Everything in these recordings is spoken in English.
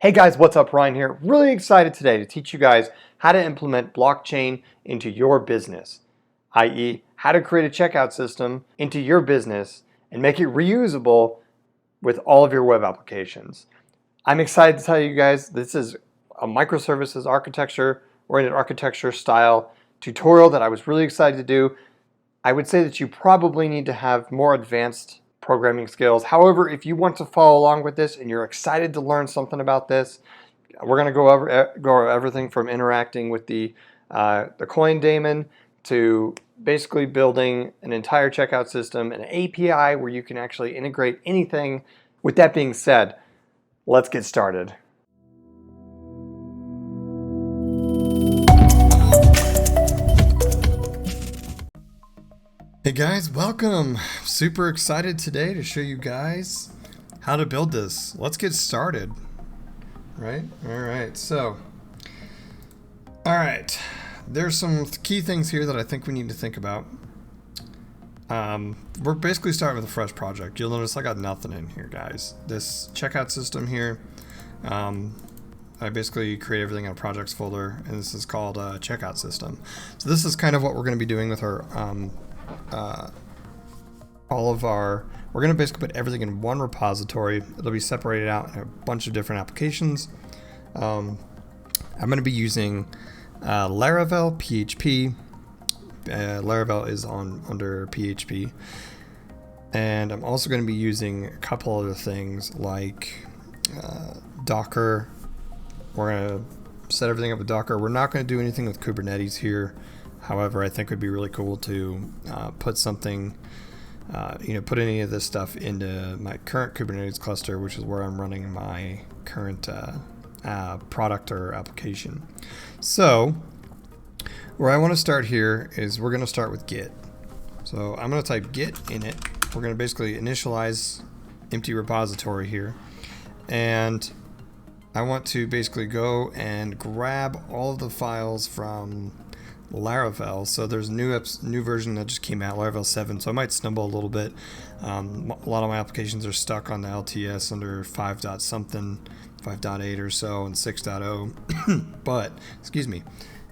Hey guys, what's up? Ryan here. Really excited today to teach you guys how to implement blockchain into your business, i.e. how to create a checkout system into your business and make it reusable with all of your web applications. I'm excited to tell you guys this is a microservices architecture, oriented architecture style tutorial that I was really excited to do. I would say that you probably need to have more advanced programming skills. However, if you want to follow along with this and you're excited to learn something about this, we're going to go over everything from interacting with the coin daemon to basically building an entire checkout system, an API where you can actually integrate anything. With that being said, let's get started. Hey guys, welcome. Super excited today to show you guys how to build this. Let's get started. Right? All right. There's some key things here that I think we need to think about. We're basically starting with a fresh project. You'll notice I got nothing in here, guys. This checkout system here, I basically create everything in a projects folder, and this is called a checkout system. So this is kind of what we're going to be doing with our we're going to basically put everything in one repository. It'll be separated out in a bunch of different applications. I'm going to be using Laravel PHP. Laravel is under PHP, and I'm also going to be using a couple other things like Docker. We're going to set everything up with Docker. We're not going to do anything with Kubernetes here. However, I think it would be really cool to put something, put any of this stuff into my current Kubernetes cluster, which is where I'm running my current product or application. So where I want to start here is we're going to start with Git. So I'm going to type Git init. We're going to basically initialize empty repository here. And I want to basically go and grab all of the files from Laravel. So there's a new version that just came out, Laravel 7, so I might stumble a little bit. A lot of my applications are stuck on the LTS under 5. something, 5.8 or so, and 6.0.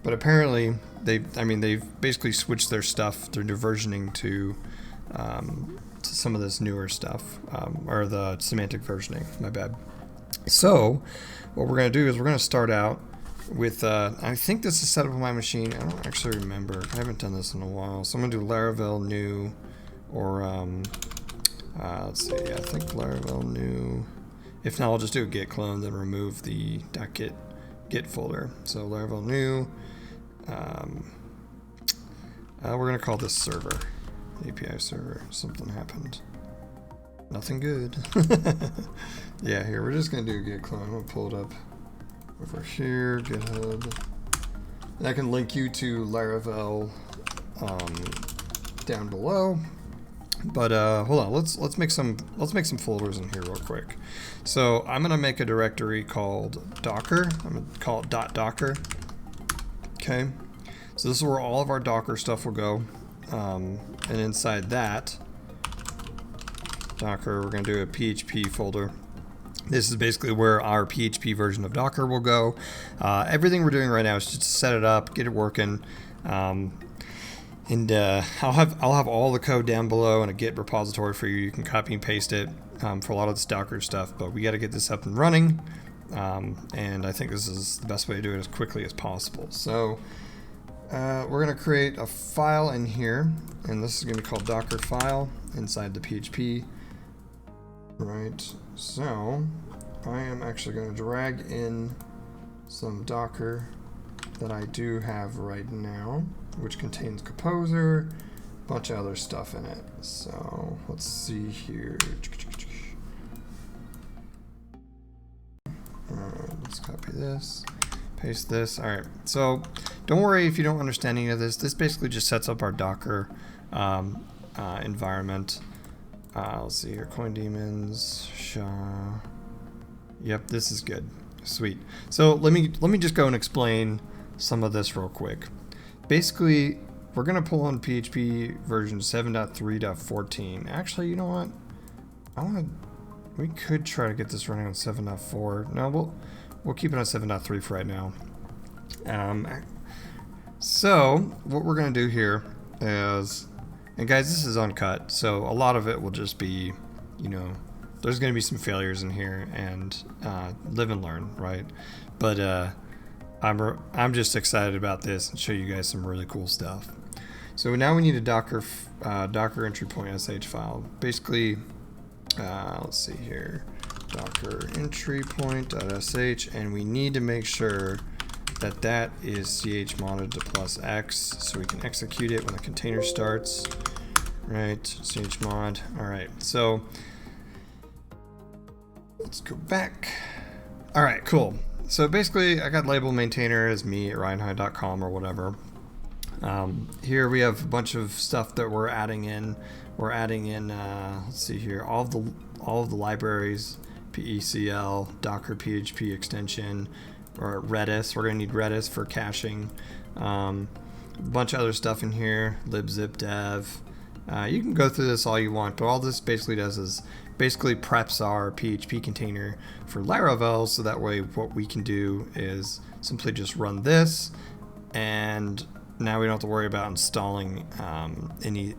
But apparently they've basically switched their stuff, their new versioning to some of this newer stuff, or the semantic versioning, my bad. So what we're going to do is we're going to start out with, I think this is set up on my machine. I don't actually remember. I haven't done this in a while. So I'm going to do Laravel new, or, let's see, I think Laravel new. If not, I'll just do a git clone, then remove the .git folder. So Laravel new, we're going to call this server, API server. Something happened. Nothing good. Yeah, here, we're just going to do a git clone. I'm going to pull it up over here, GitHub, and I can link you to Laravel down below. But hold on, let's make some folders in here real quick. So I'm gonna make a directory called Docker. I'm gonna call it .docker. Okay, so this is where all of our Docker stuff will go, and inside that Docker, we're gonna do a PHP folder. This is basically where our PHP version of Docker will go. Everything we're doing right now is just to set it up, get it working, and I'll have all the code down below in a Git repository for you. You can copy and paste it for a lot of this Docker stuff, but we got to get this up and running, and I think this is the best way to do it as quickly as possible. So we're going to create a file in here, and this is going to be called Docker file inside the PHP. Right, so I am actually going to drag in some Docker that I do have right now, which contains Composer, a bunch of other stuff in it. So let's see here. Alright, let's copy this, paste this. Alright, so don't worry if you don't understand any of this. This basically just sets up our Docker environment. Let's see here, coin daemons, SHA. Yep, this is good. Sweet. So let me just go and explain some of this real quick. Basically, we're gonna pull on PHP version 7.3.14. Actually, you know what? I want to we could try to get this running on 7.4. No, we'll keep it on 7.3 for right now. So what we're gonna do here is, and guys, this is uncut, so a lot of it will just be, you know, there's gonna be some failures in here, and live and learn, right? But I'm just excited about this and show you guys some really cool stuff. So now we need a Docker entry point sh file. Basically, let's see here, Docker entry point.sh, and we need to make sure that that is chmod to +x, so we can execute it when the container starts. Right, chmod. All right, so let's go back. All right, cool. So basically, I got label maintainer as me at ryanhigh.com or whatever. Here we have a bunch of stuff that we're adding in. We're adding in, let's see here, all of the libraries, PECL, Docker PHP extension, or Redis. We're going to need Redis for caching. A bunch of other stuff in here, libzipdev. You can go through this all you want, but all this basically does is basically preps our PHP container for Laravel, so that way what we can do is simply just run this, and now we don't have to worry about installing any,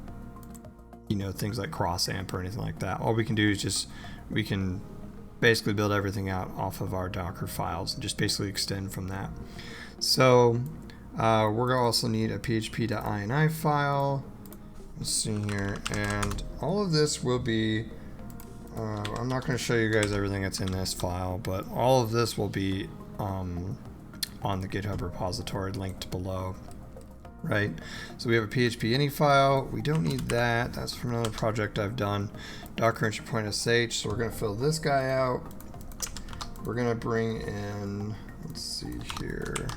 you know, things like cross-amp or anything like that. All we can do is just, we can basically build everything out off of our Docker files and just basically extend from that. So we're going to also need a php.ini file. Let's see here, and all of this will be, I'm not going to show you guys everything that's in this file, but all of this will be on the GitHub repository linked below. Right, so we have a PHP ini file. We don't need that. That's from another project I've done. Docker entry point sh. So we're going to fill this guy out. We're going to bring in, let's see here.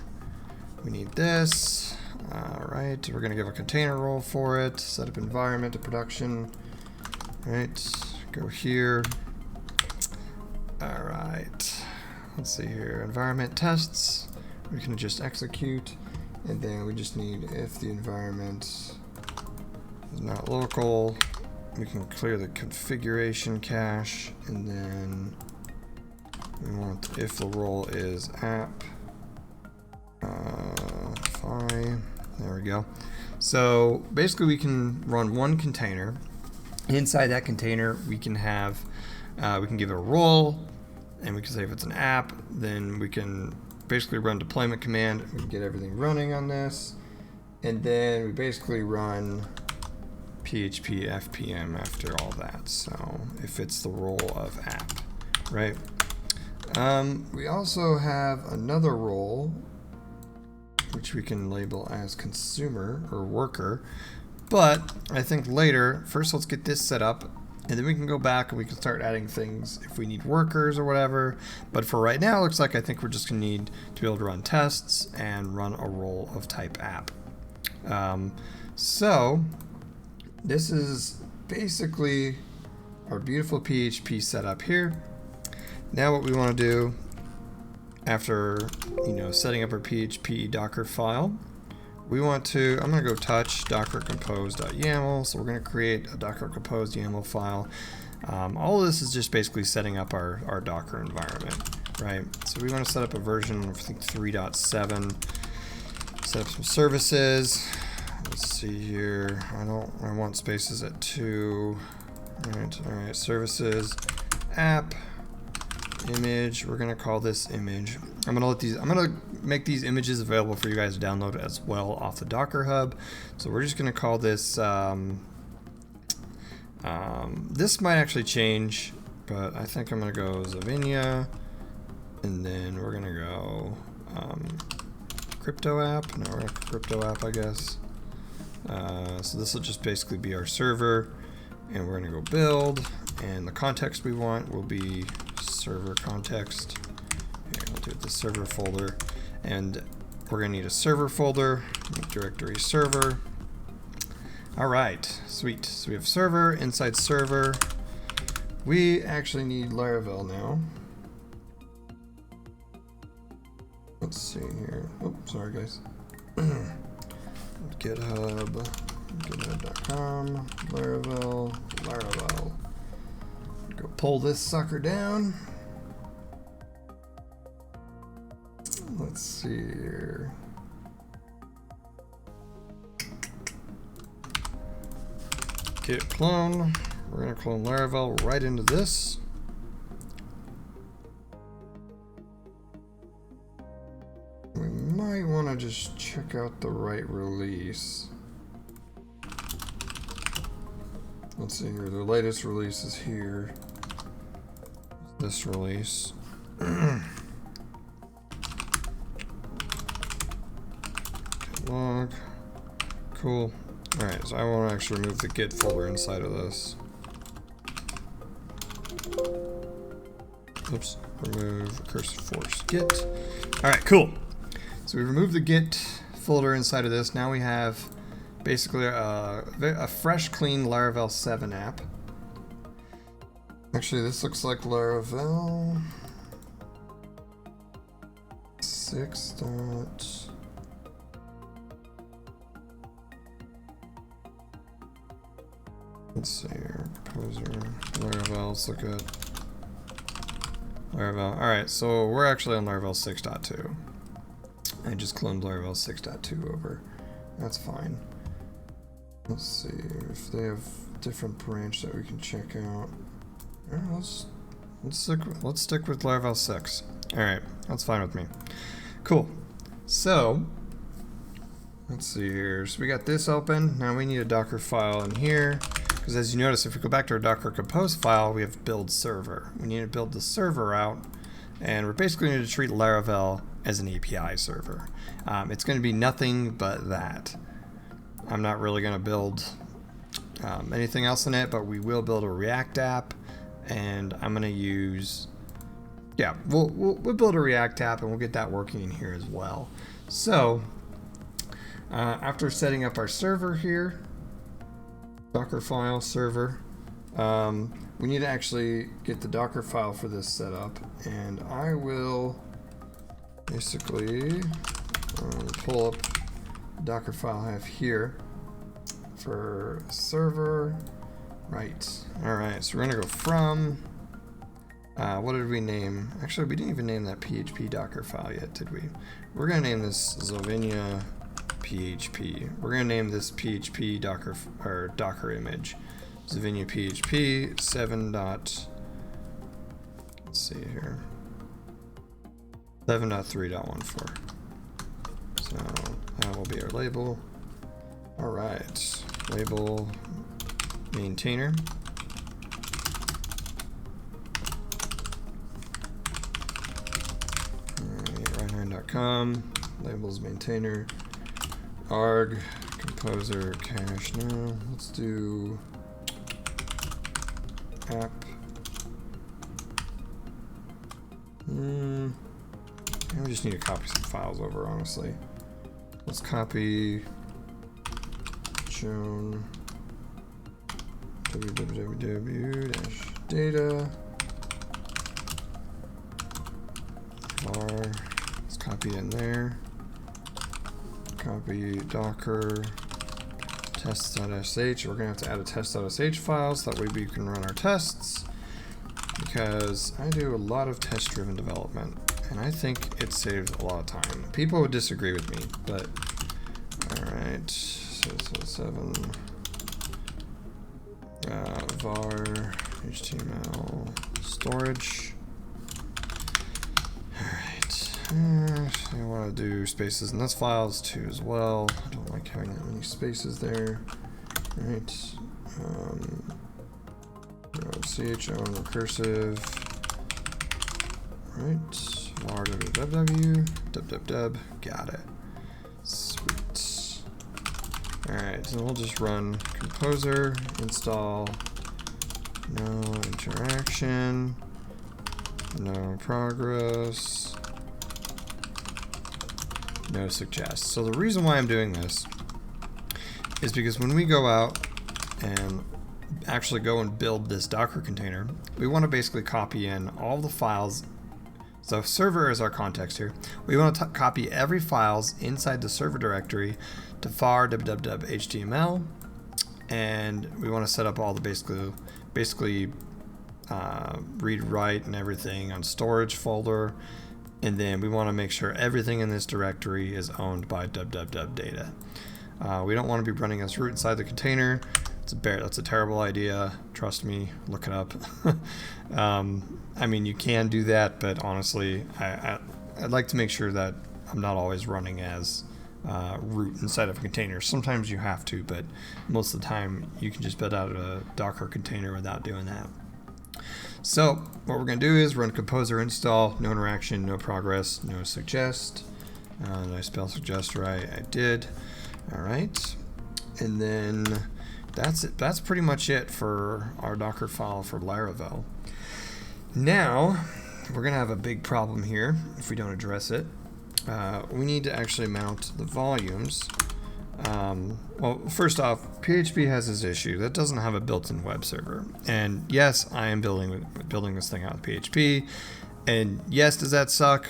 We need this. All right, we're going to give a container role for it. Set up environment to production. All right, go here. All right, let's see here. Environment tests. We can just execute. And then we just need, if the environment is not local, we can clear the configuration cache, and then we want, if the role is app, fine, there we go. So basically we can run one container. Inside that container we can have, we can give it a role, and we can say if it's an app, then we can basically run deployment command. We can get everything running on this, and then we basically run PHP FPM after all that. So if it's the role of app, right? We also have another role which we can label as consumer or worker, but I think later, first let's get this set up, and then we can go back and we can start adding things if we need workers or whatever. But for right now, it looks like I think we're just going to need to be able to run tests and run a role of type app. So this is basically our beautiful PHP setup here. Now what we want to do after, you know, setting up our PHP Docker file, we want to, I'm going to go touch docker compose.yaml. So we're going to create a docker compose YAML file. All of this is just basically setting up our Docker environment, right? So we want to set up a version of, I think, 3.7. Set up some services. Let's see here. I want spaces at 2. All right, services, app, image. We're gonna call this image. I'm gonna make these images available for you guys to download as well off the Docker Hub. So we're just gonna call this. This might actually change, but I think I'm gonna go Zavinia, and then we're gonna go crypto app. No, we're gonna crypto app, I guess. So this will just basically be our server, and we're gonna go build, and the context we want will be server context. Here, we'll do the server folder, and we're gonna need a server folder, directory server. All right, sweet. So we have server, inside server. We actually need Laravel now. Let's see here. Oh, sorry guys. github.com, Laravel. Go pull this sucker down. Let's see here. Git clone. We're going to clone Laravel right into this. We might want to just check out the right release. Let's see here. The latest release is here. This release. Log. Cool. Alright, so I want to actually remove the Git folder inside of this. Oops. Remove recursive force Git. Alright, cool. So we removed the Git folder inside of this. Now we have basically a fresh, clean Laravel 7 app. Actually, this looks like Laravel 6. Let's see here. Composer, Laravel. Let's look at Laravel. Alright, so we're actually on Laravel 6.2. I just cloned Laravel 6.2 over. That's fine. Let's see if they have different branch that we can check out. Alright, let's stick with Laravel 6. Alright, that's fine with me. Cool. So let's see here. So we got this open. Now we need a Docker file in here. Because as you notice, if we go back to our Docker compose file, we have build server. We need to build the server out, and we're basically going to treat Laravel as an API server. It's going to be nothing but that. I'm not really going to build anything else in it, but we will build a React app, and I'm going to use, yeah, we'll build a React app, and we'll get that working in here as well. So after setting up our server here, Docker file server, we need to actually get the Docker file for this set up, and I will basically pull up the Docker file I have here for server. Right. Alright, so we're going to go from, what did we name? Actually, we didn't even name that PHP Docker file yet, did we? We're going to name this Slovenia PHP. We're going to name this PHP Docker or Docker image. Slovenia PHP 7. Let's see here. 7.3.14. So that will be our label. All right, label maintainer. Right9.com. Labels maintainer. Arg, composer, cache. No, let's do app. We just need to copy some files over, honestly. Let's copy Joan www-data var. Let's copy in there. Copy docker test.sh. We're gonna have to add a test.sh file so that way we can run our tests, because I do a lot of test-driven development and I think it saves a lot of time. People would disagree with me, but alright, so 7 var HTML storage. Alright, I want to do spaces in this files too as well. I don't like having that many spaces there. Alright, chown recursive. Right, var www, got it. Sweet. Alright, so we'll just run composer install no interaction, no progress, no suggest. So the reason why I'm doing this is because when we go out and actually go and build this Docker container, we want to basically copy in all the files. So server is our context here. We want to copy every files inside the server directory to var www.html, and we want to set up all the basically read write and everything on storage folder. And then we want to make sure everything in this directory is owned by www data. We don't want to be running as root inside the container. That's a terrible idea. Trust me, look it up. I mean, you can do that, but honestly, I'd like to make sure that I'm not always running as root inside of a container. Sometimes you have to, but most of the time you can just build out a Docker container without doing that. So what we're going to do is run composer install, no interaction, no progress, no suggest. Did I spell suggest right? I did. All right. And then that's it. That's pretty much it for our Docker file for Laravel. Now we're going to have a big problem here if we don't address it. We need to actually mount the volumes. Well, first off, PHP has this issue that doesn't have a built-in web server. And yes, I am building this thing out with PHP. And yes, does that suck?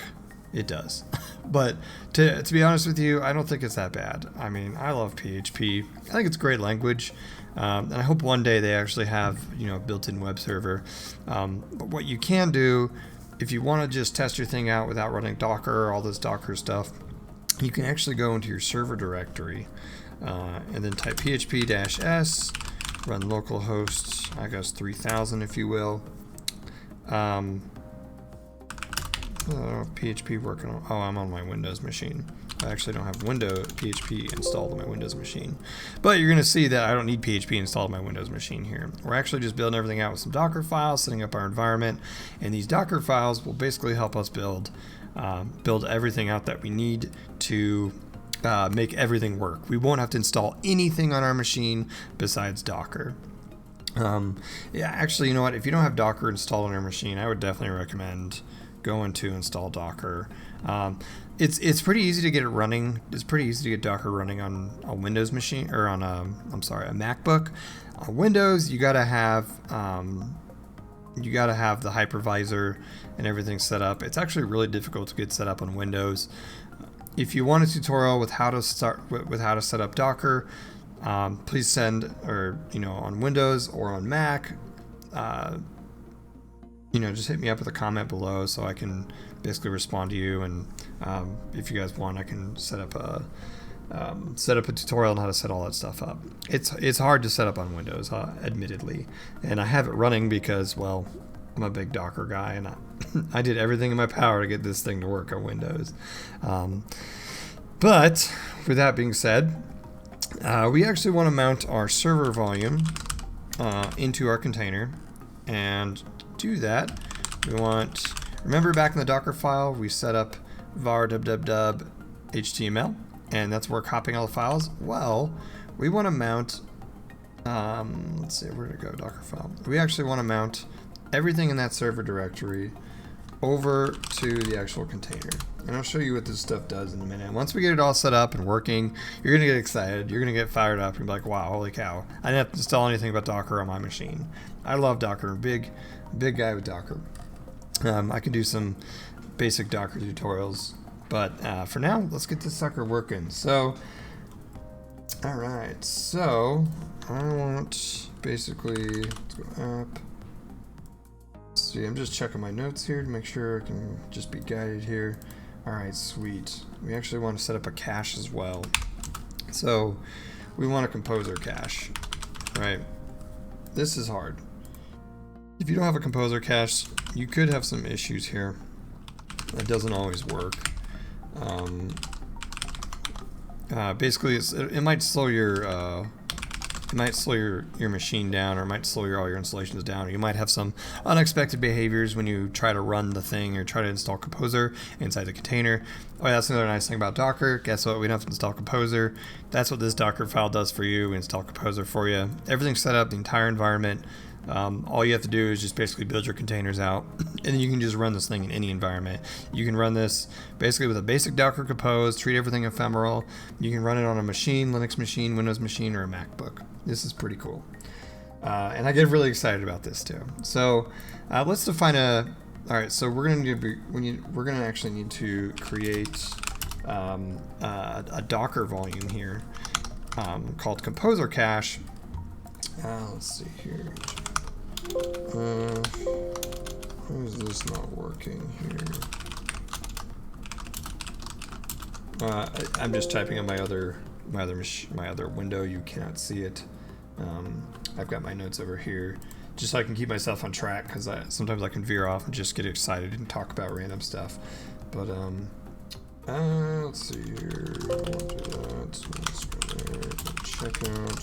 It does. But to be honest with you, I don't think it's that bad. I mean, I love PHP. I think it's a great language. And I hope one day they actually have, a built-in web server. But what you can do, if you want to just test your thing out without running Docker, all this Docker stuff, you can actually go into your server directory and then type php-s, run localhost, I guess 3000 if you will. PHP working on, I'm on my Windows machine. I actually don't have PHP installed on my Windows machine. But you're going to see that I don't need PHP installed on my Windows machine here. We're actually just building everything out with some Docker files, setting up our environment, and these Docker files will basically help us build everything out that we need to make everything work. We won't have to install anything on our machine besides Docker. Yeah, actually, you know what? If you don't have Docker installed on your machine, I would definitely recommend going to install Docker. It's pretty easy to get it running. It's pretty easy to get Docker running on a Windows machine, or on a MacBook. On Windows, you gotta have the hypervisor and everything set up. It's actually really difficult to get set up on Windows. If you want a tutorial with how to set up Docker, please send, or on Windows or on Mac, just hit me up with a comment below so I can basically respond to you. And if you guys want, I can set up a tutorial on how to set all that stuff up. It's hard to set up on Windows, admittedly, and I have it running because, well, I'm a big Docker guy, and I did everything in my power to get this thing to work on Windows. But with that being said, we actually want to mount our server volume into our container, and to do that, we want, remember back in the Docker file, we set up var www HTML, and that's where we're copying all the files. Well, we want to mount, let's see, where did it go, Docker file? We actually want to mount everything in that server directory over to the actual container. And I'll show you what this stuff does in a minute. Once we get it all set up and working, you're going to get excited. You're going to get fired up and be like, wow, holy cow. I didn't have to install anything but Docker on my machine. I love Docker. I'm a big guy with Docker. I can do some basic Docker tutorials. But for now, let's get this sucker working. So, all right. So, I want basically, let's go up. See, I'm just checking my notes here to make sure I can just be guided here. Alright, sweet. We actually want to set up a cache as well. So we want a composer cache, right? This is hard. If you don't have a composer cache, you could have some issues here. It doesn't always work. Basically, it might slow your machine down, or it might slow all your installations down, or you might have some unexpected behaviors when you try to run the thing or try to install Composer inside the container. Oh yeah, that's another nice thing about Docker. Guess what? We don't have to install Composer. That's what this Docker file does for you. We install Composer for you. Everything's set up, the entire environment. All you have to do is just basically build your containers out, and then you can just run this thing in any environment. You can run this basically with a basic Docker Compose, treat everything ephemeral. You can run it on a machine, Linux machine, Windows machine, or a MacBook. This is pretty cool. And I get really excited about this too. So let's define alright, so we're gonna actually need to create a Docker volume here called Composer Cache. Let's see here. Why is this not working here? I'm just typing on my other window. You cannot see it. I've got my notes over here, just so I can keep myself on track, because sometimes I can veer off and just get excited and talk about random stuff. But let's see here. I won't do that. Let's go there. Checkout.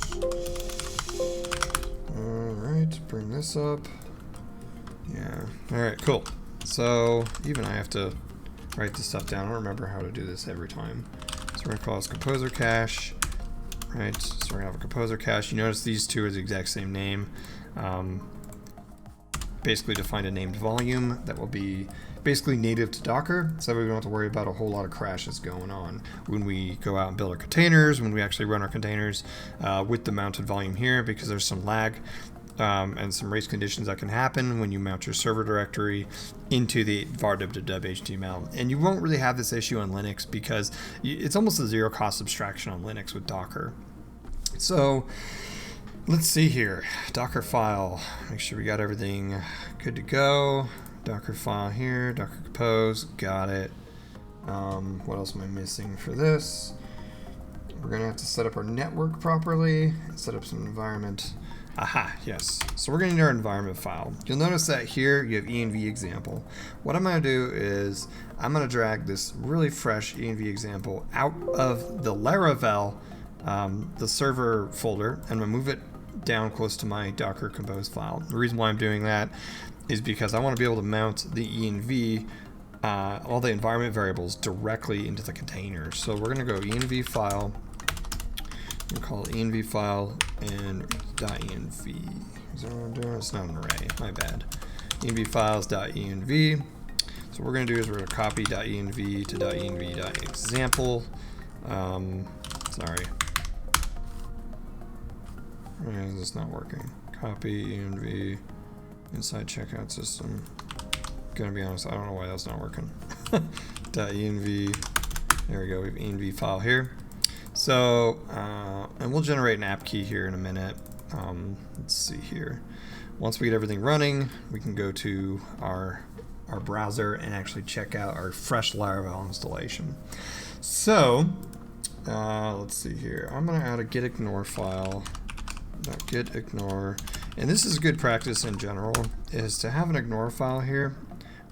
All right, bring this up. Yeah. All right, cool. So even I have to write this stuff down. I don't remember how to do this every time. So we're gonna call this composer cache. Right, so we're gonna have a composer cache. You notice these two are the exact same name. Basically define a named volume that will be basically native to Docker, so we don't have to worry about a whole lot of crashes going on when we go out and build our containers, when we actually run our containers with the mounted volume here, because there's some lag and some race conditions that can happen when you mount your server directory into the var.html. And you won't really have this issue on Linux because it's almost a zero cost abstraction on Linux with Docker. So let's see here. Docker file. Make sure we got everything good to go. Docker file here. Docker compose. Got it. What else am I missing for this? We're going to have to set up our network properly. Set up some environment. Aha, yes. So we're going to need our environment file. You'll notice that here you have env example. What I'm going to do is I'm going to drag this really fresh env example out of the Laravel, the server folder, and I'm going to move it down close to my Docker compose file. The reason why I'm doing that is because I want to be able to mount the env, all the environment variables directly into the container. So we're going to go env file. We'll call it env file and .env. Is that what I'm doing? It's not an array. My bad. env files .env. So what we're going to do is we're going to copy .env to .env.example. Sorry. Why is this not working? Copy env inside checkout system. Gonna be honest, I don't know why that's not working. .env. There we go. We have env file here. So, and we'll generate an app key here in a minute. Let's see here. Once we get everything running, we can go to our browser and actually check out our fresh Laravel installation. So, let's see here. I'm going to add a gitignore file. .gitignore. And this is a good practice in general, is to have an ignore file here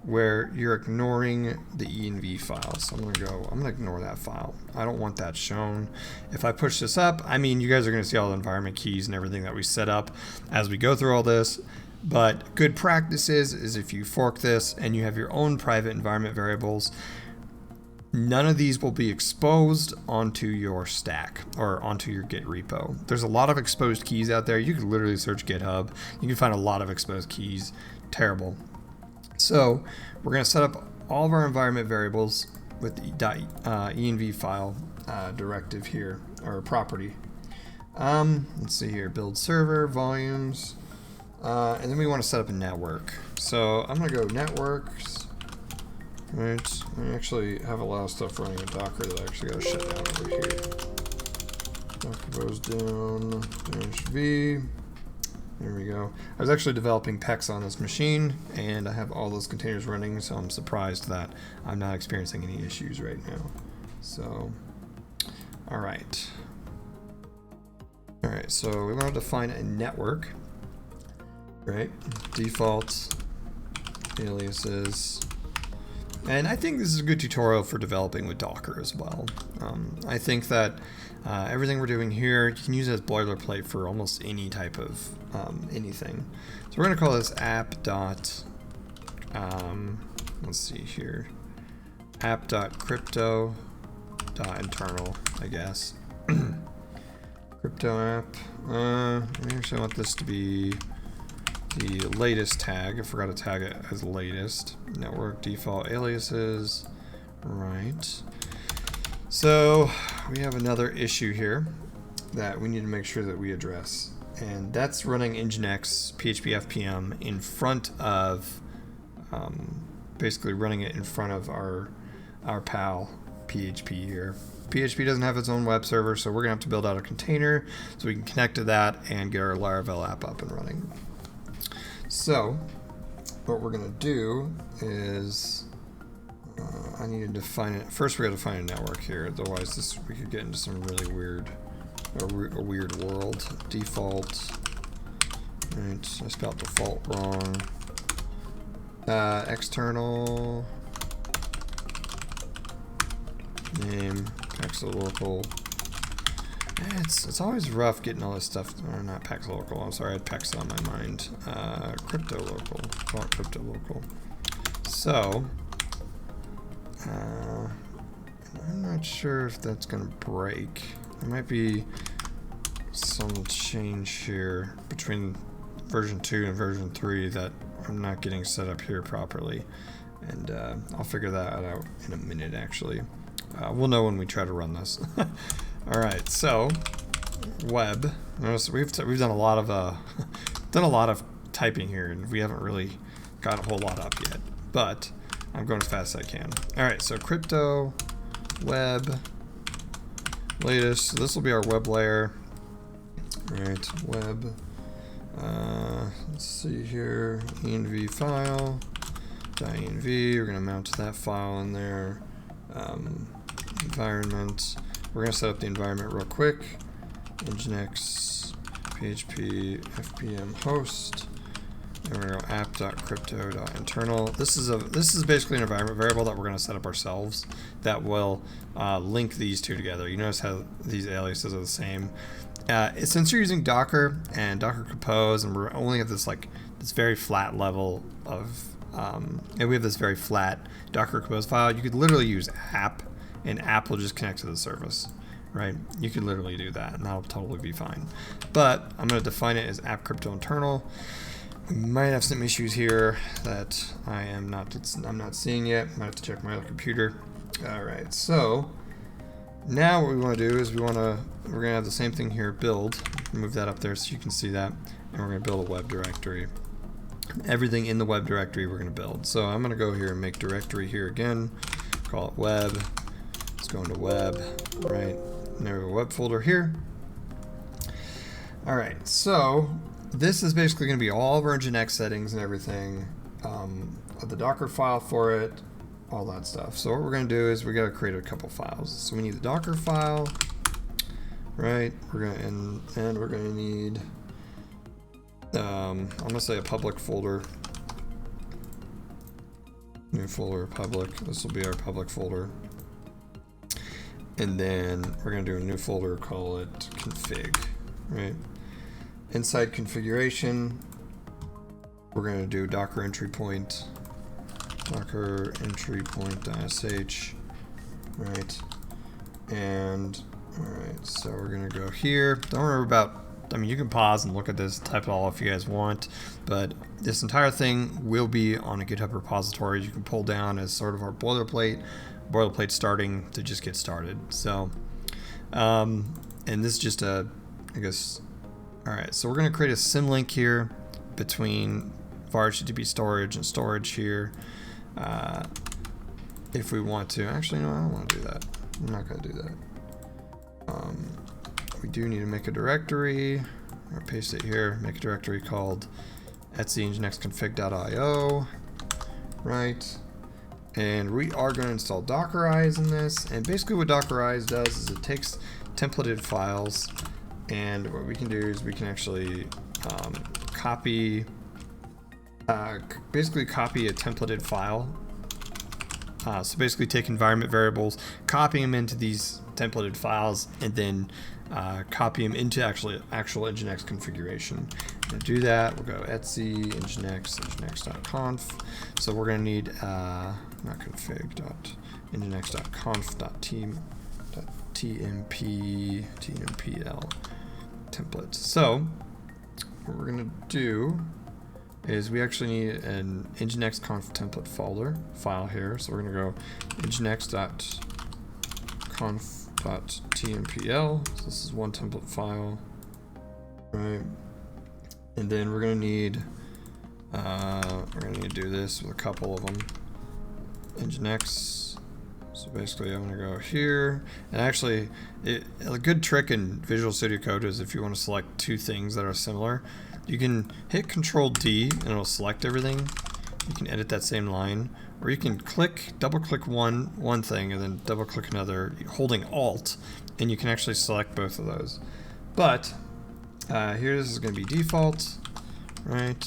where you're ignoring the env file. So I'm gonna ignore that file. I don't want that shown. If I push this up, I mean, you guys are gonna see all the environment keys and everything that we set up as we go through all this. But good practice is if you fork this and you have your own private environment variables, none of these will be exposed onto your stack or onto your Git repo. There's a lot of exposed keys out there. You can literally search GitHub. You can find a lot of exposed keys. Terrible. So we're going to set up all of our environment variables with the .env file directive here, or property. Let's see here, build server, volumes, and then we want to set up a network. So I'm going to go networks. Right, I actually have a lot of stuff running in Docker that I actually got to shut down over here. Docker goes down, -v. There we go. I was actually developing PEX on this machine, and I have all those containers running, so I'm surprised that I'm not experiencing any issues right now. So, all right. All right, so we want to define a network, right? Default, aliases. And I think this is a good tutorial for developing with Docker as well. I think that everything we're doing here, you can use it as boilerplate for almost any type of anything. So we're going to call this app dot, let's see here, app.crypto.internal, I guess. Crypto app. I actually want this to be the latest tag. I forgot to tag it as latest. Network default aliases. Right. So we have another issue here that we need to make sure that we address. And that's running Nginx PHP FPM in front of, basically running it in front of our pal PHP here. PHP doesn't have its own web server, so we're gonna have to build out a container so we can connect to that and get our Laravel app up and running. So what we're gonna do is I need to define it. First, we got to define a network here. Otherwise, we could get into some really weird, a weird world. Default. Right, I spelled default wrong. External name Paxo local. It's always rough getting all this stuff. Or not Paxo local. I'm sorry, I had Paxo on my mind. Crypto local. Call it crypto local. So. I'm not sure if that's gonna break. There might be some change here between version 2 and version 3 that I'm not getting set up here properly, and I'll figure that out in a minute. Actually, we'll know when we try to run this. All right, so web. Notice we've done a lot of typing here, and we haven't really got a whole lot up yet, but I'm going as fast as I can. All right, so crypto, web, latest. So this will be our web layer. All right, web. Let's see here, env file, .env. We're gonna mount that file in there. Environment. We're gonna set up the environment real quick. Nginx, PHP, FPM host. And we're going to go app.crypto.internal. This is basically an environment variable that we're going to set up ourselves that will link these two together. You notice how these aliases are the same. Since you're using Docker and Docker Compose, and we're only at this this very flat level of, and we have this very flat Docker Compose file, you could literally use app, and app will just connect to the service, right? You could literally do that, and that'll totally be fine. But I'm going to define it as app.crypto.internal. We might have some issues here that I'm not seeing yet. Might have to check my other computer. All right, so now what we want to do is we're gonna have the same thing here. Build. Move that up there so you can see that, and we're gonna build a web directory. Everything in the web directory we're gonna build. So I'm gonna go here and make directory here again. Call it web. Let's go into web. Right. And there we have a web folder here. All right, so this is basically going to be all of our Nginx settings and everything, the Docker file for it, all that stuff. So what we're going to do is we got to create a couple files. So we need the Docker file, right? We're going to and we're going to need I'm going to say a public folder. New folder, public. This will be our public folder. And then we're going to do a new folder, call it config, right? Inside configuration, we're going to do docker entry point, sh, right? And all right, so we're going to go here. Don't worry about, I mean, you can pause and look at this, type it all if you guys want, but this entire thing will be on a GitHub repository. You can pull down as sort of our boilerplate starting to just get started. So, and this is just a, I guess. All right, so we're going to create a symlink here between var HTTP storage and storage here. If we want to, actually, no, I don't want to do that. I'm not going to do that. We do need to make a directory, or paste it here. Make a directory called etc nginxconfig.io, right? And we are going to install Dockerize in this. And basically, what Dockerize does is it takes templated files. And what we can do is we can actually basically copy a templated file. So basically take environment variables, copy them into these templated files, and then copy them into actual Nginx configuration. To do that, we'll go etc nginx.conf. So we're going to need not config.nginx.conf.tmpl templates. So what we're going to do is we actually need an nginx conf template file here. So we're going to go nginx.conf.tmpl. So this is one template file, right? And then we're going to need to do this with a couple of them. Nginx. So basically I'm going to go here, and actually a good trick in Visual Studio Code is if you want to select two things that are similar, you can hit Control D and it'll select everything. You can edit that same line, or you can double click one thing and then double click another holding Alt, and you can actually select both of those. But here this is going to be default, right?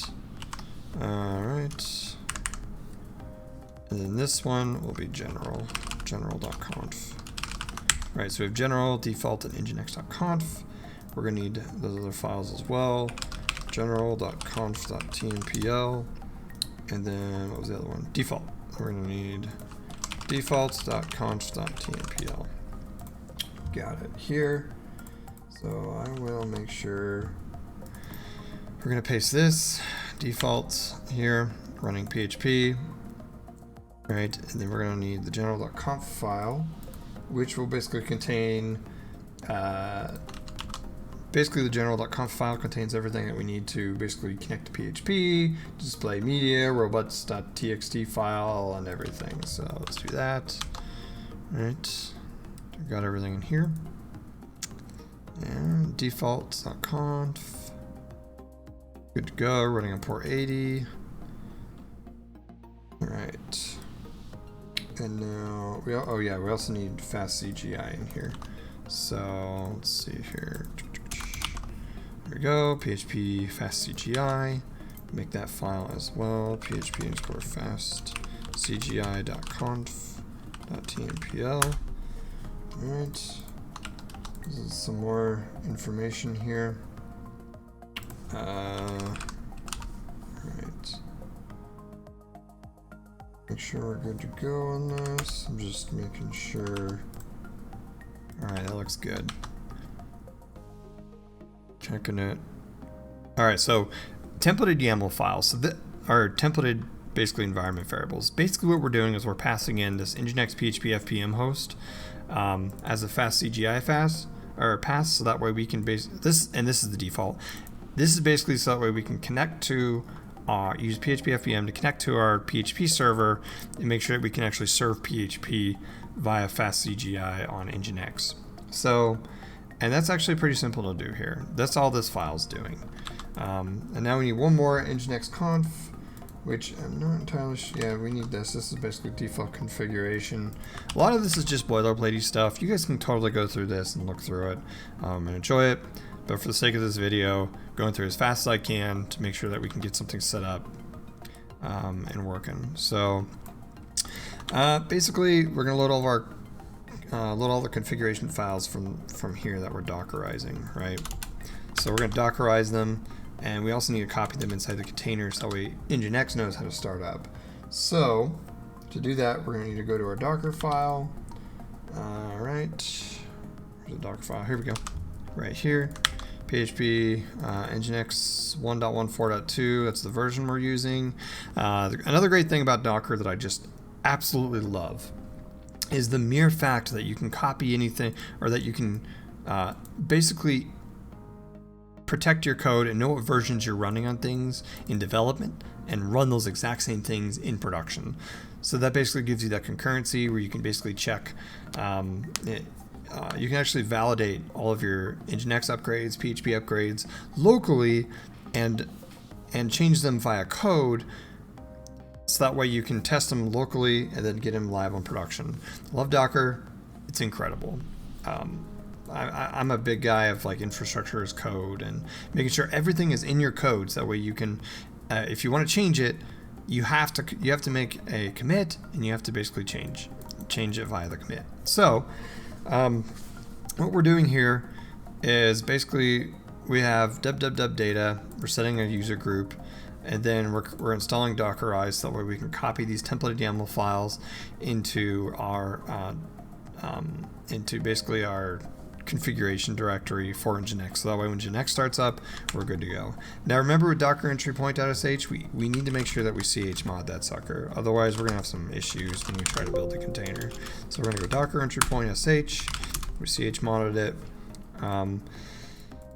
Alright. And then this one will be general.conf. Right, so we have general, default, and nginx.conf. We're going to need those other files as well. General.conf.tmpl. And then, what was the other one? Default. We're going to need defaults.conf.tmpl. Got it here. So I will make sure we're going to paste this defaults here, running PHP. Right, and then we're going to need the general.conf file, which will basically contain, basically the general.conf file contains everything that we need to basically connect to PHP, display media, robots.txt file, and everything. So let's do that. All right, we've got everything in here. And defaults.conf, good to go, running on port 80. All right. And now, we also need fast CGI in here. So let's see here. There we go, PHP fast CGI. Make that file as well, PHP underscore fast cgi.conf.tmpl. Alright, this is some more information here. Right. Make sure we're good to go on this. I'm just making sure. Alright, that looks good. Checking it. Alright, so templated YAML files. So that are templated basically environment variables. Basically what we're doing is we're passing in this Nginx PHP FPM host as a fast CGI pass, so that way we can this is the default. This is basically so that way we can connect to use PHP FPM to connect to our PHP server and make sure that we can actually serve PHP via fast CGI on Nginx. So, and that's actually pretty simple to do here. That's all this file's doing. And now we need one more Nginx conf, which I'm not entirely sure. Yeah, we need this. This is basically default configuration. A lot of this is just boilerplate stuff. You guys can totally go through this and look through it and enjoy it. But for the sake of this video, going through as fast as I can to make sure that we can get something set up and working. So basically, we're going to load all the configuration files from here that we're Dockerizing, right? So we're going to Dockerize them, and we also need to copy them inside the container so that way Nginx knows how to start up. So to do that, we're going to need to go to our Docker file. All right, where's the Docker file? Here we go, right here. PHP Nginx 1.14.2, that's the version we're using. Another great thing about Docker that I just absolutely love is the mere fact that you can copy anything, or that you can basically protect your code and know what versions you're running on things in development and run those exact same things in production. So that basically gives you that concurrency where you can basically check you can actually validate all of your Nginx upgrades, PHP upgrades locally and change them via code, so that way you can test them locally and then get them live on production. Love Docker, it's incredible. I'm a big guy of like infrastructure as code and making sure everything is in your code, so that way you can, if you want to change it, you have to make a commit and you have to basically change it via the commit. So what we're doing here is basically we have dev data, we're setting a user group, and then we're installing Dockerize so that way we can copy these templated YAML files into our into basically our configuration directory for Nginx. So that way when Nginx starts up, we're good to go. Now remember with docker entry point.sh, we need to make sure that we chmod that sucker. Otherwise we're gonna have some issues when we try to build a container. So we're gonna go docker entry point.sh, we chmodded it.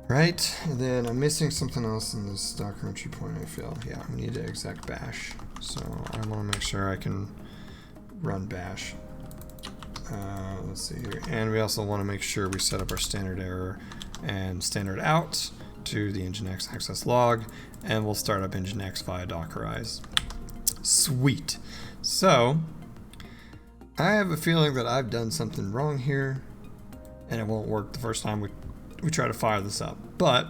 Right, and then I'm missing something else in this docker entry point, I feel. Yeah, we need to exec bash. So I wanna make sure I can run bash. Let's see here, and we also want to make sure we set up our standard error and standard out to the Nginx access log, and we'll start up Nginx via Dockerize. Sweet. So I have a feeling that I've done something wrong here, and it won't work the first time we try to fire this up. But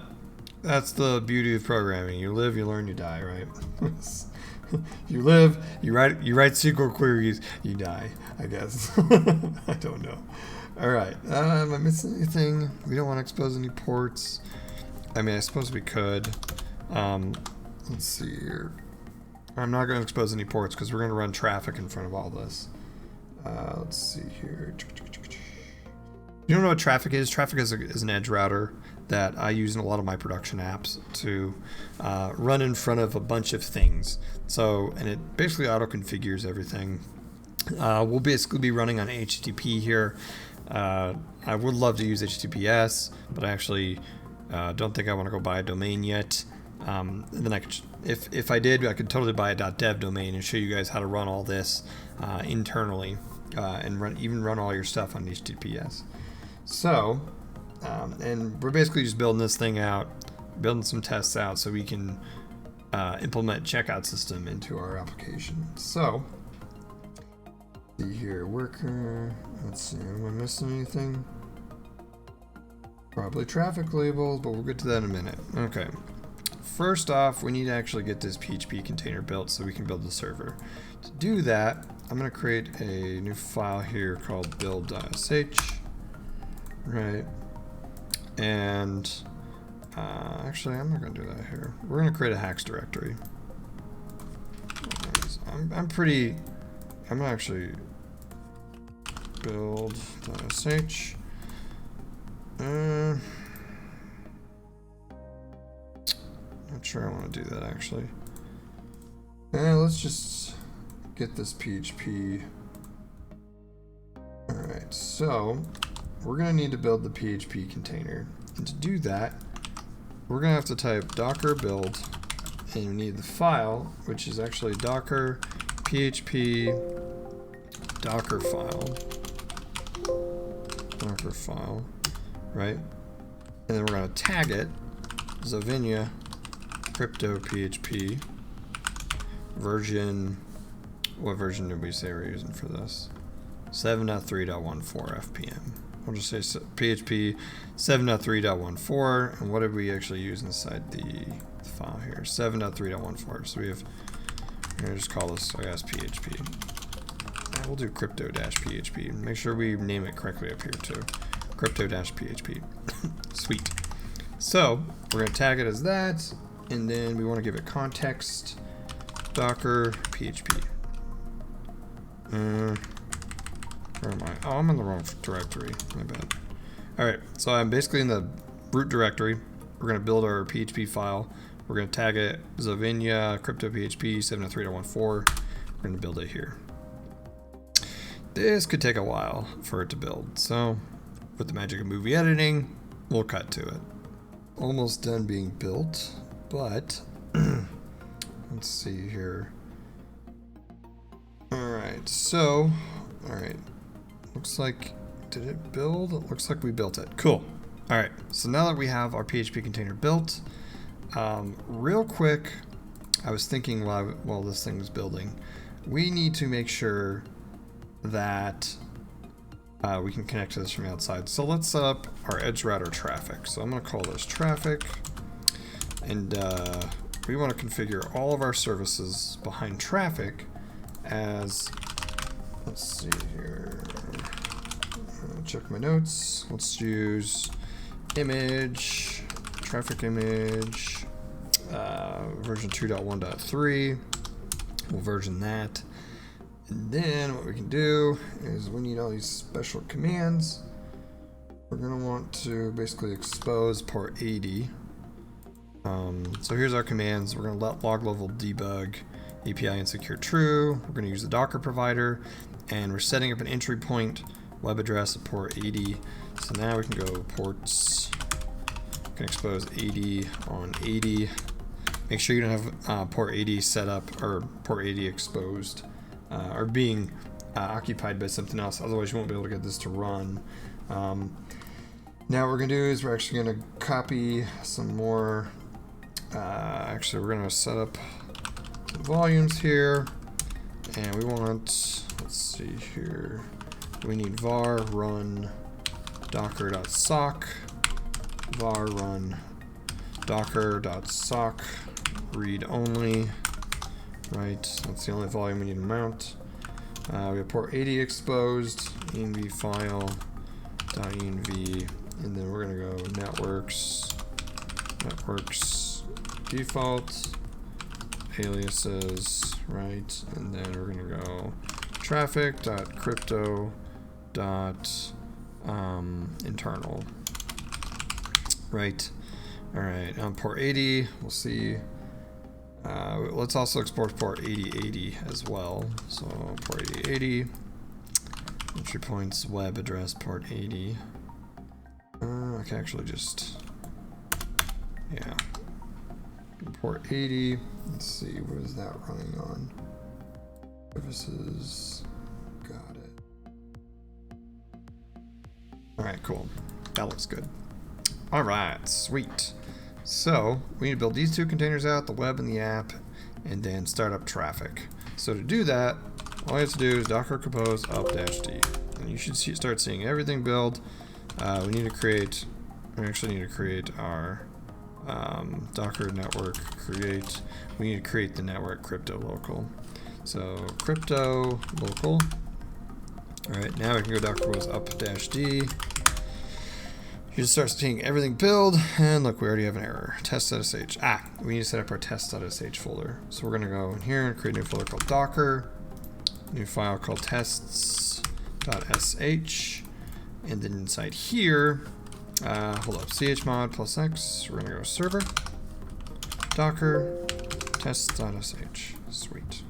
that's the beauty of programming. You live, you learn, you die, right? You live, you write SQL queries, you die, I guess. I don't know. All right, am I missing anything? We don't want to expose any ports. I mean, I suppose we could. Let's see here. I'm not going to expose any ports because we're going to run traffic in front of all this. Let's see here. You don't know what traffic is? Traffic is an edge router that I use in a lot of my production apps to run in front of a bunch of things. So, and it basically auto configures everything. We'll basically be running on HTTP here. I would love to use HTTPS, but I actually don't think I want to go buy a domain yet. Then I could, if I did, I could totally buy a .dev domain and show you guys how to run all this internally and even run all your stuff on HTTPS. So, and we're basically just building this thing out, building some tests out so we can implement checkout system into our application. So, see here, worker, let's see, am I missing anything? Probably traffic labels, but we'll get to that in a minute. Okay. First off, we need to actually get this PHP container built so we can build the server. To do that, I'm going to create a new file here called build.sh, right? And actually, I'm not going to do that here. We're going to create a hacks directory. I'm going to actually build.sh. Not sure I want to do that actually. Let's just get this PHP. Alright, so we're going to need to build the PHP container. And to do that, we're going to have to type docker build, and we need the file, which is actually docker php docker file, right? And then we're going to tag it Xavinia crypto PHP version. What version did we say we're using for this? 7.3.14 FPM. I'll just say PHP 7.3.14. And what did we actually use inside the file here? 7.3.14. So we have, I'm going to just call this, I guess, PHP. And we'll do crypto-php. Make sure we name it correctly up here too. Crypto-php. Sweet. So we're going to tag it as that. And then we want to give it context docker php. Where am I? Oh, I'm in the wrong directory. My bad. Alright, so I'm basically in the root directory. We're going to build our PHP file. We're going to tag it Xavinia crypto PHP 7.3.14. We're going to build it here. This could take a while for it to build. So, with the magic of movie editing, we'll cut to it. Almost done being built. But let's see here. Alright, so looks like, did it build? It looks like we built it. Cool. Alright, so now that we have our PHP container built, real quick, I was thinking while this thing was building, we need to make sure that we can connect to this from outside. So let's set up our edge router traffic. So I'm going to call this traffic. And we want to configure all of our services behind traffic as, let's see here, check my notes. Let's use image, traffic image, version 2.1.3. We'll version that. And then what we can do is we need all these special commands. We're going to want to basically expose port 80. So here's our commands. We're going to let log level debug API insecure true. We're going to use the Docker provider, and we're setting up an entry point web address at port 80. So now we can go ports. We can expose 80 on 80. Make sure you don't have port 80 set up or port 80 exposed or being occupied by something else. Otherwise, you won't be able to get this to run. Now what we're going to do is we're actually going to copy some more. Actually, we're going to set up some volumes here. And we want, let's see here. We need var run docker.sock, var run docker.sock, read only. Right, that's the only volume we need to mount. We have port 80 exposed, env file.env, and then we're gonna go networks default, aliases, right, and then we're gonna go traffic.crypto.internal, right. All right, on port 80, we'll see. Let's also export port 8080 as well. So port 8080, entry points, web address, port 80. I can actually just, yeah. Port 80, let's see, what is that running on? Services, got it. All right, cool. That looks good. All right, sweet. So we need to build these two containers out, the web and the app, and then start up traffic. So to do that, all you have to do is docker compose up-d, and you should start seeing everything build. We actually need to create our docker network create. We need to create the network crypto local. So crypto local. All right, now we can go docker compose up-d. You just start seeing everything build, and look, we already have an error. Test.sh. We need to set up our test.sh folder. So we're gonna go in here and create a new folder called Docker, new file called tests.sh, and then inside here, hold up, chmod +x, we're gonna go server, Docker, tests.sh. Sweet.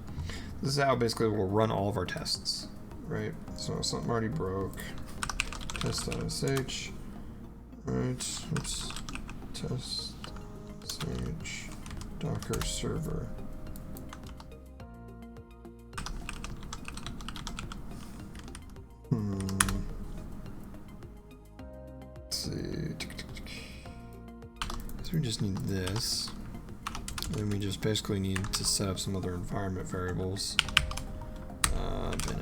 This is how basically we'll run all of our tests, right? So something already broke, test.sh. Right, oops, test sage docker server. Let's see. So we just need this. And we just basically need to set up some other environment variables. Bin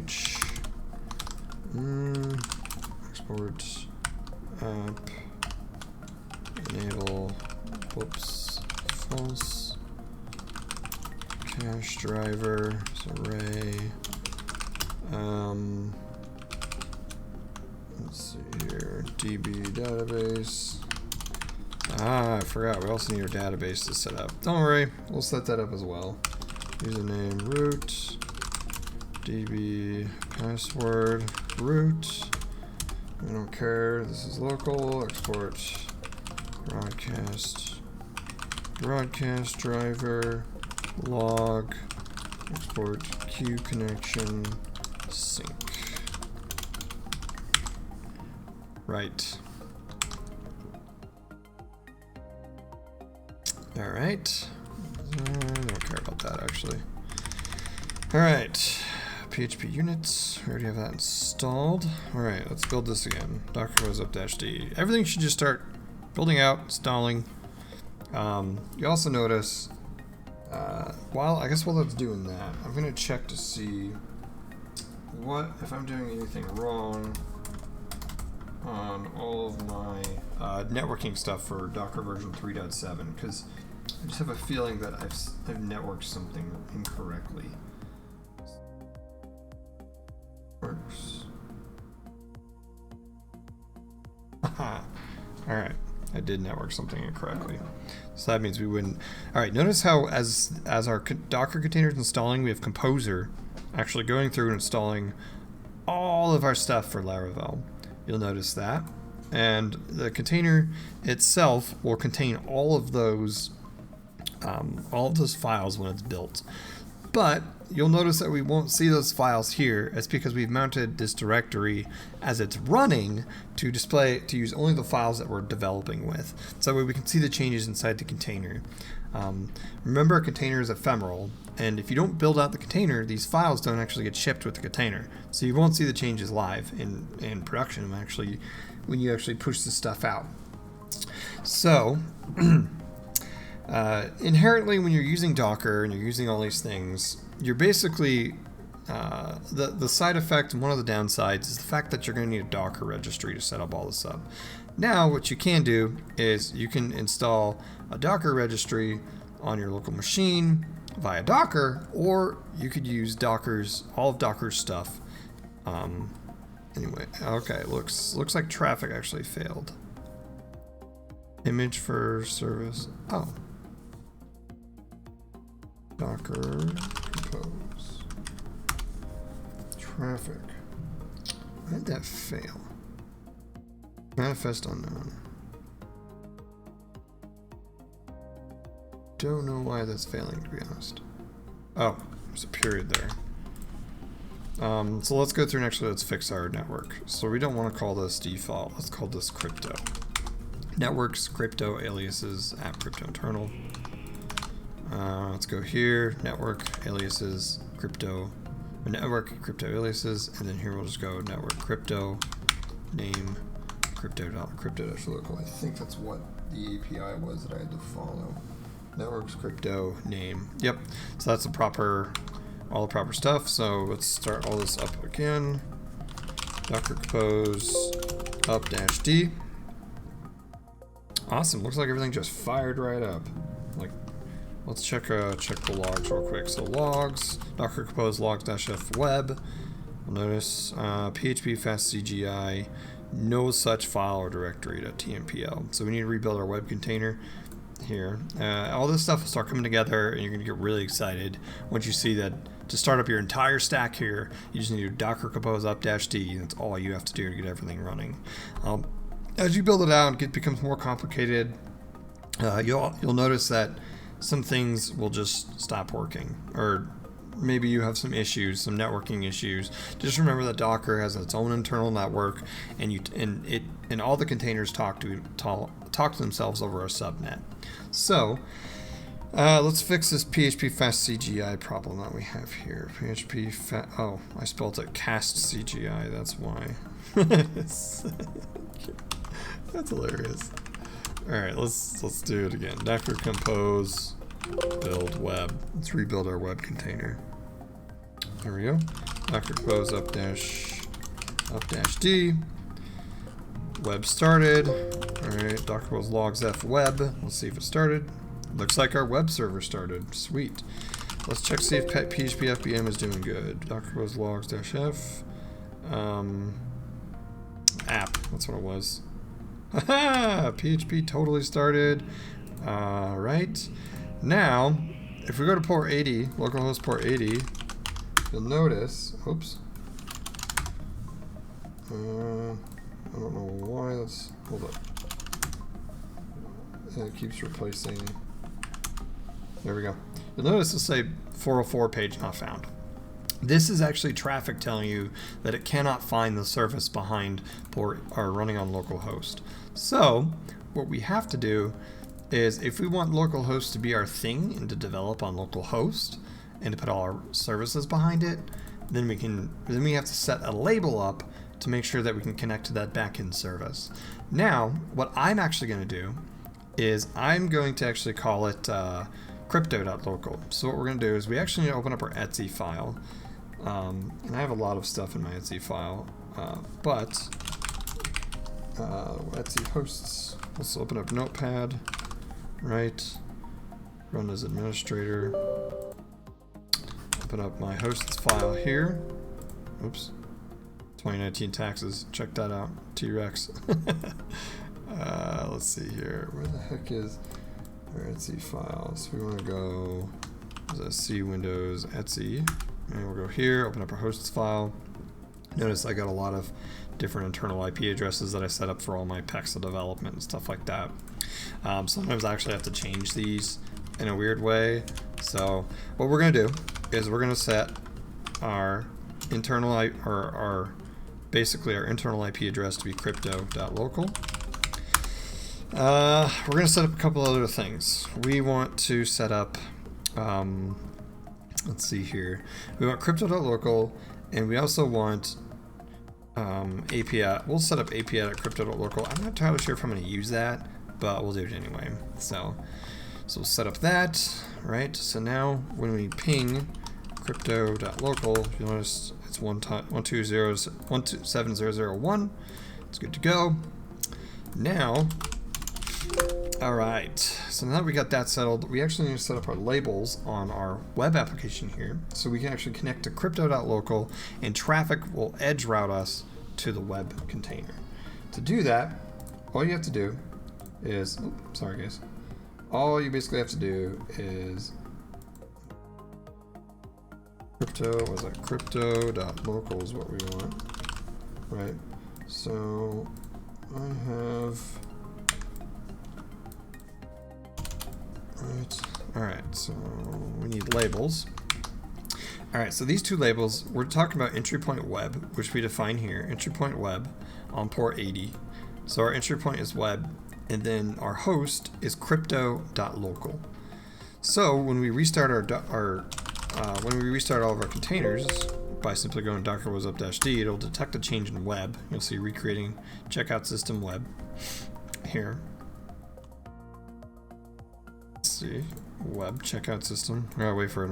sh. Export. App enable whoops false cache driver array. Let's see here, DB database. I forgot we also need our database to set up. Don't worry, we'll set that up as well. Username root, DB password root. I don't care, this is local, export broadcast driver, log, export queue connection, sync. Right. All right. I don't care about that actually. All right. PHP units, we already have that installed. All right, let's build this again. Docker compose up-d. Everything should just start building out, installing. You also notice, while that's doing that, I'm gonna check to see if I'm doing anything wrong on all of my networking stuff for Docker version 3.7, because I just have a feeling that I've networked something incorrectly. Works. Alright, I did network something incorrectly. So that means we wouldn't. Alright, notice how as our Docker container is installing, we have Composer actually going through and installing all of our stuff for Laravel. You'll notice that. And the container itself will contain all of those files when it's built. But you'll notice that we won't see those files here. It's because we've mounted this directory as it's running to use only the files that we're developing with. So that way we can see the changes inside the container. Remember, a container is ephemeral, and if you don't build out the container, these files don't actually get shipped with the container. So you won't see the changes live in production when you actually push this stuff out. So inherently, when you're using Docker and you're using all these things, you're basically the side effect and one of the downsides is the fact that you're going to need a Docker registry to set up all this up. Now, what you can do is you can install a Docker registry on your local machine via Docker, or you could use all of Docker's stuff. Anyway, okay, looks like traffic actually failed. Image for service. Oh. Docker compose. Traffic. Why did that fail? Manifest unknown. Don't know why that's failing, to be honest. Oh, there's a period there. So let's go through and actually let's fix our network. So we don't want to call this default. Let's call this crypto. Networks, crypto, aliases, app crypto internal. Let's go here, network, aliases, crypto, network, crypto, aliases, and then here we'll just go network, crypto, name, crypto.local. I think that's what the API was that I had to follow. Networks, crypto, name. Yep, so that's all the proper stuff. So let's start all this up again. Docker compose up-d. Awesome, looks like everything just fired right up. Like, let's check the logs real quick. So logs, Docker compose logs-f web. We'll notice PHP fast CGI, no such file or directory to TMPL. So we need to rebuild our web container here. All this stuff will start coming together, and you're going to get really excited once you see that to start up your entire stack here, you just need to do Docker compose up-d. That's all you have to do to get everything running. As you build it out, it becomes more complicated. You'll notice that some things will just stop working, or maybe you have some issues, some networking issues. Just remember that Docker has its own internal network, and all the containers talk to themselves over a subnet. So let's fix this PHP fast CGI problem that we have here. Oh, I spelled it cast CGI. That's why. That's hilarious. All right, let's do it again. Docker compose build web. Let's rebuild our web container. There we go. Docker compose up-d. Web started. All right, Docker compose logs f web. Let's see if it started. Looks like our web server started. Sweet. Let's check see if PHP FBM is doing good. Docker compose logs-f app. That's what it was. Haha! PHP totally started. Right. Now, if we go to port 80, localhost port 80, you'll notice, oops. I don't know why that's, hold up. It keeps replacing. There we go. You'll notice it'll say 404 page not found. This is actually traffic telling you that it cannot find the service behind port or running on localhost. So what we have to do is, if we want localhost to be our thing and to develop on localhost and to put all our services behind it, then we have to set a label up to make sure that we can connect to that backend service. Now, what I'm actually going to do is I'm going to actually call it crypto.local. So what we're going to do is we actually need to open up our Etsy file. And I have a lot of stuff in my Etsy file, but Etsy hosts. Let's open up Notepad, right? Run as administrator. Open up my hosts file here. Oops. 2019 taxes. Check that out. T-Rex. Let's see here. Where the heck is our Etsy files? We want to go. C Windows Etsy. And we'll go here, open up our hosts file. Notice I got a lot of different internal IP addresses that I set up for all my Pexa development and stuff like that. Sometimes I actually have to change these in a weird way. So what we're going to do is we're going to set our internal basically our internal IP address to be crypto.local. We're going to set up a couple other things. We want to set up, let's see here. We want crypto.local, and we also want API. We'll set up API at crypto.local. I'm not entirely sure if I'm going to use that, but we'll do it anyway. So we'll set up that, right? So now when we ping crypto.local, you notice it's 127.0.0.1. It's good to go. Now, all right. So now that we got that settled, we actually need to set up our labels on our web application here, so we can actually connect to crypto.local, and traffic will edge route us to the web container. To do that, all you have to do is, sorry guys. All you basically have to do is crypto.local is what we want, right? So I have, right, all right, so we need labels. All right, so these two labels, we're talking about entry point web, which we define here, entry point web on port 80. So our entry point is web, and then our host is crypto.local. So when we restart when we restart all of our containers by simply going docker was up-d, it'll detect a change in web. You'll see recreating checkout system web here. Let's see, web checkout system. I'll wait for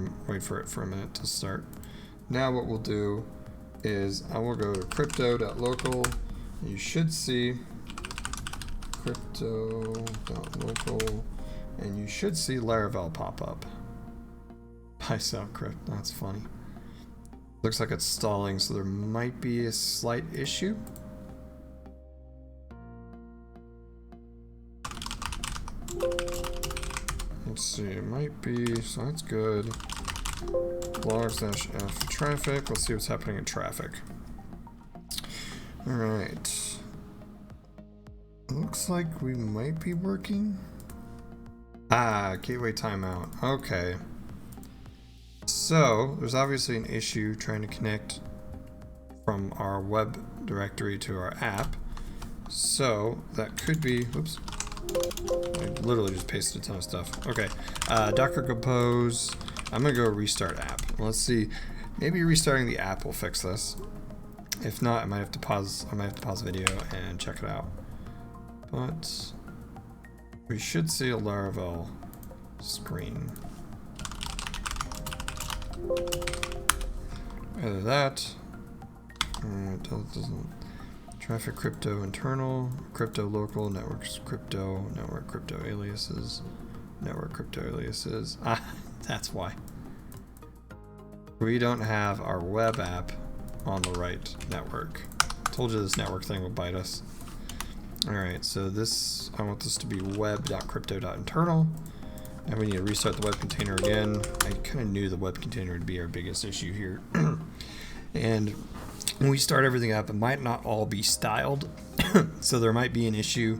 it for a minute to start. Now what we'll do is I will go to crypto.local. You should see crypto.local, and you should see Laravel pop up. PySouthCrypt, that's funny. Looks like it's stalling, so there might be a slight issue. Let's see, it might be, so that's good. Logs-f traffic, let's see what's happening in traffic. Alright. Looks like we might be working. Gateway timeout, okay. So, there's obviously an issue trying to connect from our web directory to our app. So, that could be, oops. I literally just pasted a ton of stuff. Okay, Docker compose. I'm gonna go restart app. Let's see, maybe restarting the app will fix this. If not, I might have to pause the video and check it out. But we should see a Laravel screen. Either that, it doesn't. Traffic crypto internal, crypto local, networks crypto, network crypto aliases, network crypto aliases. That's why. We don't have our web app on the right network. Told you this network thing will bite us. Alright, so this, I want this to be web.crypto.internal. And we need to restart the web container again. I kind of knew the web container would be our biggest issue here. And when we start everything up, it might not all be styled. So there might be an issue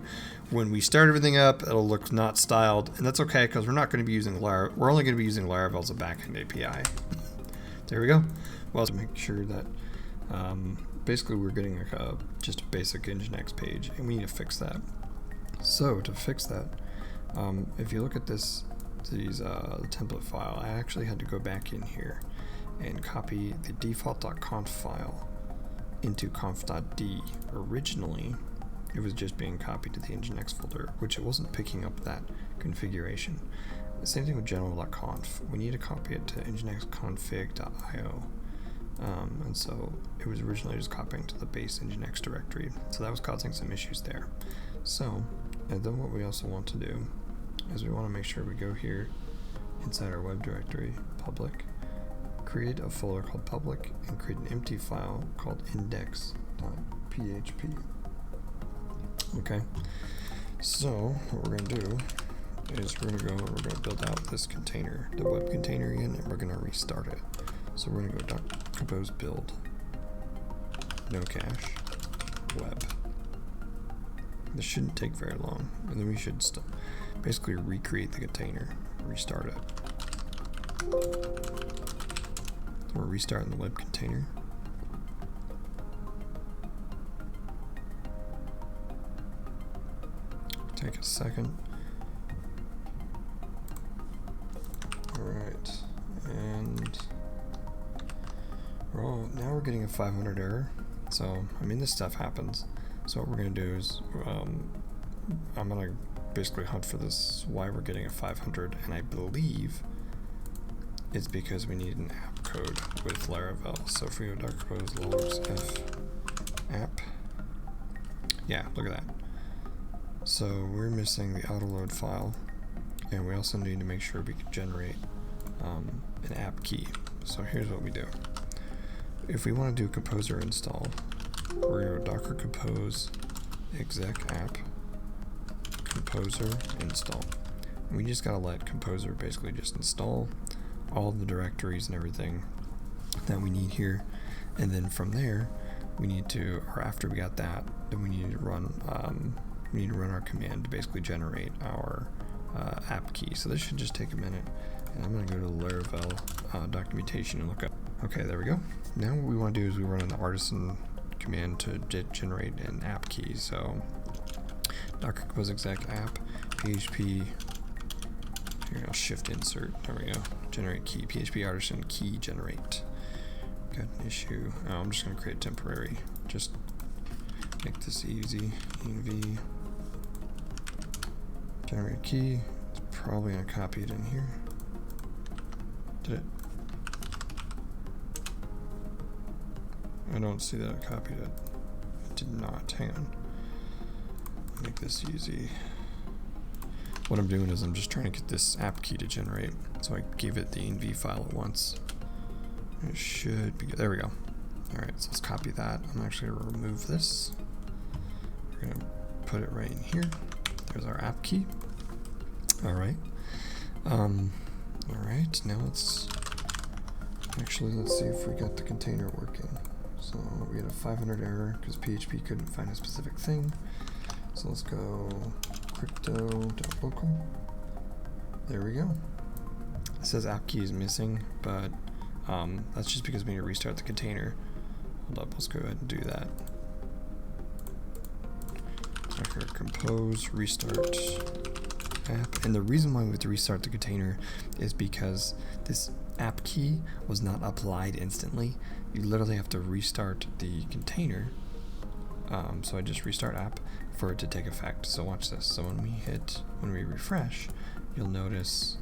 when we start everything up, it'll look not styled. And that's okay, because we're not going to be using Laravel. We're only going to be using Laravel as a backend API. There we go. Well, to make sure that basically we're getting like just a basic Nginx page, and we need to fix that. So to fix that, if you look at the template file, I actually had to go back in here and copy the default.conf file into conf.d. Originally, it was just being copied to the Nginx folder, which it wasn't picking up that configuration. The same thing with general.conf. We need to copy it to nginxconfig.io. And so it was originally just copying to the base Nginx directory. So that was causing some issues there. So, and then what we also want to do is we want to make sure we go here inside our web directory, public, create a folder called public, and create an empty file called index.php. Okay, so what we're going to do is we're going to build out this container, the web container again, and we're going to restart it. So we're going to go compose build, no cache, web. This shouldn't take very long, and then we should basically recreate the container, restart it. we're restarting the web container. Take a second. Alright, and now we're getting a 500 error. So, I mean, this stuff happens. So what we're going to do is, I'm going to basically hunt for this, why we're getting a 500, and I believe it's because we need an app code with Laravel. So if we go docker compose logs f app, yeah, look at that. So we're missing the autoload file, and we also need to make sure we can generate an app key. So here's what we do. If we want to do composer install, we're going to go docker compose exec app composer install. And we just got to let composer basically just install all of the directories and everything that we need here. And then from there, we need to, or after we got that, then we need to run our command to basically generate our app key. So this should just take a minute, and I'm going to go to the Laravel documentation and look up. Okay, there we go. Now what we want to do is we run an artisan command to generate an app key. So docker compose exec app php, here I'll shift insert, there we go, generate key, php artisan key generate. Got an issue. Oh, I'm just going to create a temporary, just make this easy. env generate key. It's probably going to copy it in here. Did it? I don't see that I copied it. It did not. Hang on. Make this easy. What I'm doing is I'm just trying to get this app key to generate. So I gave it the env file at once. It should be good. There we go. Alright, so let's copy that. I'm actually going to remove this. We're going to put it right in here. There's our app key. Alright. Alright, now let's see if we got the container working. So we had a 500 error because PHP couldn't find a specific thing. So let's go crypto.local. There we go. It says app key is missing, but that's just because we need to restart the container. Hold up, let's go ahead and do that. Docker compose restart app. And the reason why we have to restart the container is because this app key was not applied instantly. You literally have to restart the container. So I just restart app for it to take effect. So watch this. So when we refresh, you'll notice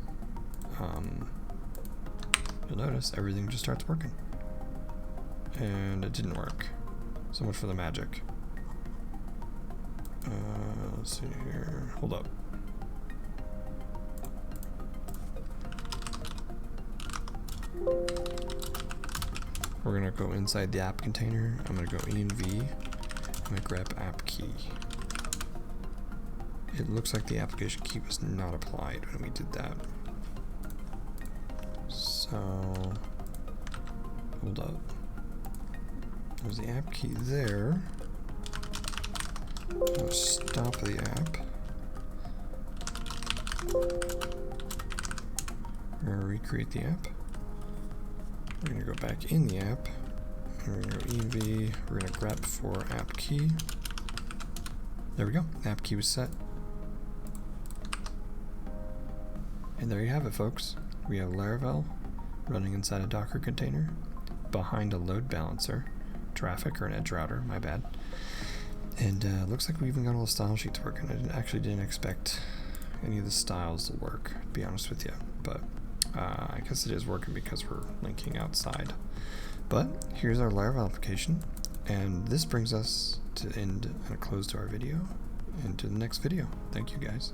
everything just starts working. And it didn't work. So much for the magic. Let's see here. Hold up. We're gonna go inside the app container. I'm gonna go env. I'm gonna grab app key. It looks like the application key was not applied when we did that. So hold up. There's the app key there. I'll stop the app. We're gonna recreate the app. We're gonna go back in the app. We're gonna go env. We're gonna grep for app key. There we go. App key was set. And there you have it, folks. We have Laravel running inside a Docker container behind a load balancer, traffic or an edge router, my bad. And looks like we even got all the style sheets working. I actually didn't expect any of the styles to work, to be honest with you. But I guess it is working because we're linking outside. But here's our Laravel application. And this brings us to end and a close to our video and to the next video. Thank you, guys.